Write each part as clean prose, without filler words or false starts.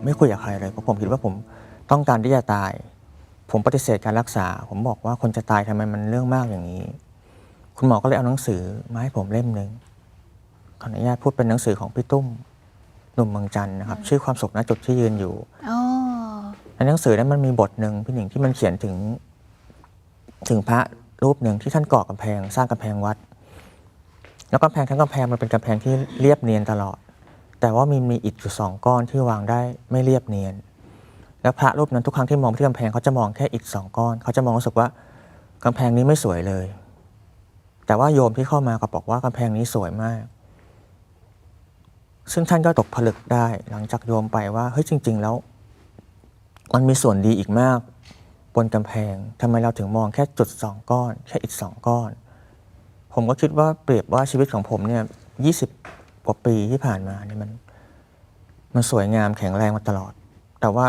ไม่คุยกับใครเลยเพราะผมคิดว่าผมต้องการที่จะตายผมปฏิเสธการรักษาผมบอกว่าคนจะตายทำไมมันเรื่องมากอย่างนี้คุณหมอก็เลยเอาหนังสือมาให้ผมเล่มหนึ่งขออนุญาตพูดเป็นหนังสือของพี่ตุ้มหนุ่มเมืองจันทร์นะครับชื่อความสุขณจุดที่ยืนอยู่ในหนังสือนั้นมันมีบทหนึ่งพี่หนิงที่มันเขียนถึงพระรูปหนึ่งที่ท่านก่อกำแพงสร้างกำแพงวัดแล้วกำแพงทั้งกำแพงมันเป็นกำแพงที่เรียบเนียนตลอดแต่ว่ามีอิฐอยู่2 ก้อนที่วางได้ไม่เรียบเนียนแล้วพระรูปนั้นทุกครั้งที่มองที่กำแพงเขาจะมองแค่อิฐ2 ก้อนเขาจะมองรู้สึกว่ากำแพงนี้ไม่สวยเลยแต่ว่าโยมที่เข้ามาก็บอกว่ากำแพงนี้สวยมากซึ่งท่านก็ตกผลึกได้หลังจากโยมไปว่าเฮ้ยจริงๆแล้วมันมีส่วนดีอีกมากบนกำแพงทำไมเราถึงมองแค่จุด2 ก้อนแค่อิฐ2 ก้อนผมก็คิดว่าเปรียบว่าชีวิตของผมเนี่ย20 กว่าปีที่ผ่านมาเนี่ยมันสวยงามแข็งแรงมาตลอดแต่ว่า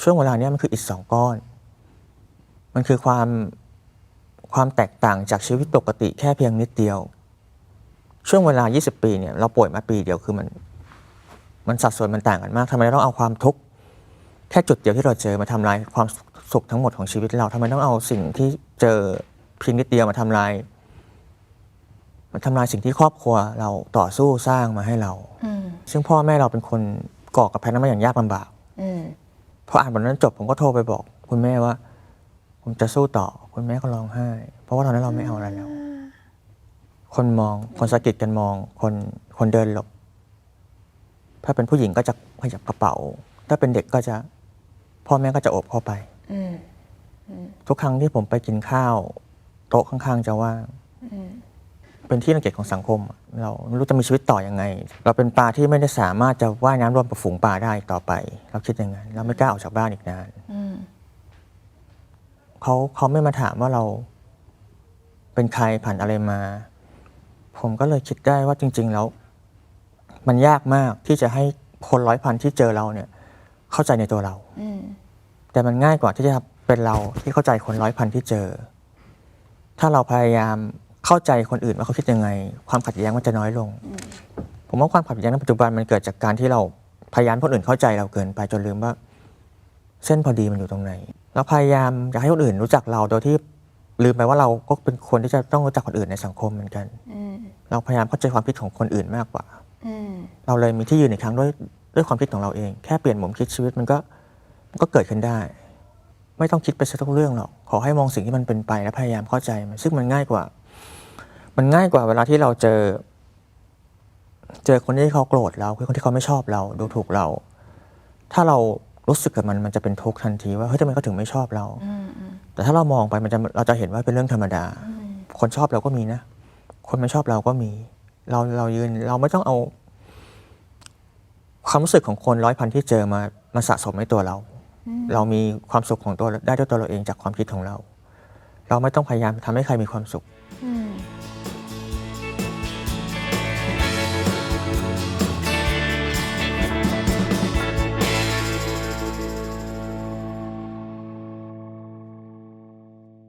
ช่วงเวลานี้มันคืออิฐ2 ก้อนมันคือความแตกต่างจากชีวิตปกติแค่เพียงนิดเดียวช่วงเวลา20 ปีเนี่ยเราป่วยมาปีเดียวคือมันสัดส่วนมันต่างกันมากทำไมเราต้องเอาความทุกข์แค่จุดเดียวที่เราเจอมาทำลายความสุขทั้งหมดของชีวิตเราทำไมต้องเอาสิ่งที่เจอเพียงนิดเดียวมาทำลายสิ่งที่ครอบครัวเราต่อสู้สร้างมาให้เราซึ่งพ่อแม่เราเป็นคนก่อกำแพงนั้นมาอย่างยากลำบากพออ่านบทนั้นจบผมก็โทรไปบอกคุณแม่ว่าผมจะสู้ต่อคุณแม่ก็ร้องไห้เพราะว่าตอนนั้นเราไม่เอาอะไรแล้วคนมองคนสะกิดกันมองคนเดินหลบถ้าเป็นผู้หญิงก็จะขยับกระเป๋าถ้าเป็นเด็กก็จะพ่อแม่ก็จะโอบเข้าไปทุกครั้งที่ผมไปกินข้าวโต๊ะข้างๆจะว่างเป็นที่รังเกียจของสังคมเราไม่รู้จะมีชีวิตต่อยังไงเราเป็นปลาที่ไม่ได้สามารถจะว่ายน้ำร่วมกับฝูงปลาได้ต่อไปเราคิดอย่างนั้นเราไม่กล้าออกจากบ้านอีกนานเขาไม่มาถามว่าเราเป็นใครผ่านอะไรมาผมก็เลยคิดได้ว่าจริงๆแล้วมันยากมากที่จะให้คน100,000ที่เจอเราเนี่ยเข้าใจในตัวเราแต่มันง่ายกว่าที่จะเป็นเราที่เข้าใจคน100,000ที่เจอถ้าเราพยายามเข้าใจคนอื่นว่าเขาคิดยังไงความขัดแย้งมันจะน้อยลงผมว่าความขัดแย้งในปัจจุบันมันเกิดจากการที่เราพยายามคนอื่นเข้าใจเราเกินไปจนลืมว่าเส้นพอดีมันอยู่ตรงไหนเราพยายามอยากให้คนอื่นรู้จักเราโดยที่ลืมไปว่าเราก็เป็นคนที่จะต้องรู้จักคนอื่นในสังคมเหมือนกันเราพยายามเข้าใจความคิดของคนอื่นมากกว่าเราเลยมีที่ยืนอีกครั้งด้วยความคิดของเราเองแค่เปลี่ยนมุมคิดชีวิตมันก็เกิดขึ้นได้ไม่ต้องคิดไปซะทุกเรื่องหรอกขอให้มองสิ่งที่มันเป็นไปและพยายามเข้าใจมันซึ่งมันง่ายกว่าเวลาที่เราเจอคนที่เขาโกรธเราคือคนที่เขาไม่ชอบเราดูถูกเราถ้าเรารู้สึกกับมันจะเป็นทุกข์ทันทีว่าเฮ้ยทำไมเขาถึงไม่ชอบเราแต่ถ้าเรามองไปเราจะเห็นว่าเป็นเรื่องธรรมดาคนชอบเราก็มีนะคนไม่ชอบเราก็มีเรายืนเราไม่ต้องเอาความรู้สึกของคน100,000ที่เจอมาสะสมในตัวเรามีความสุขของตัวได้ด้วยตัวเราเองจากความคิดของเราไม่ต้องพยายามทำให้ใครมีความสุข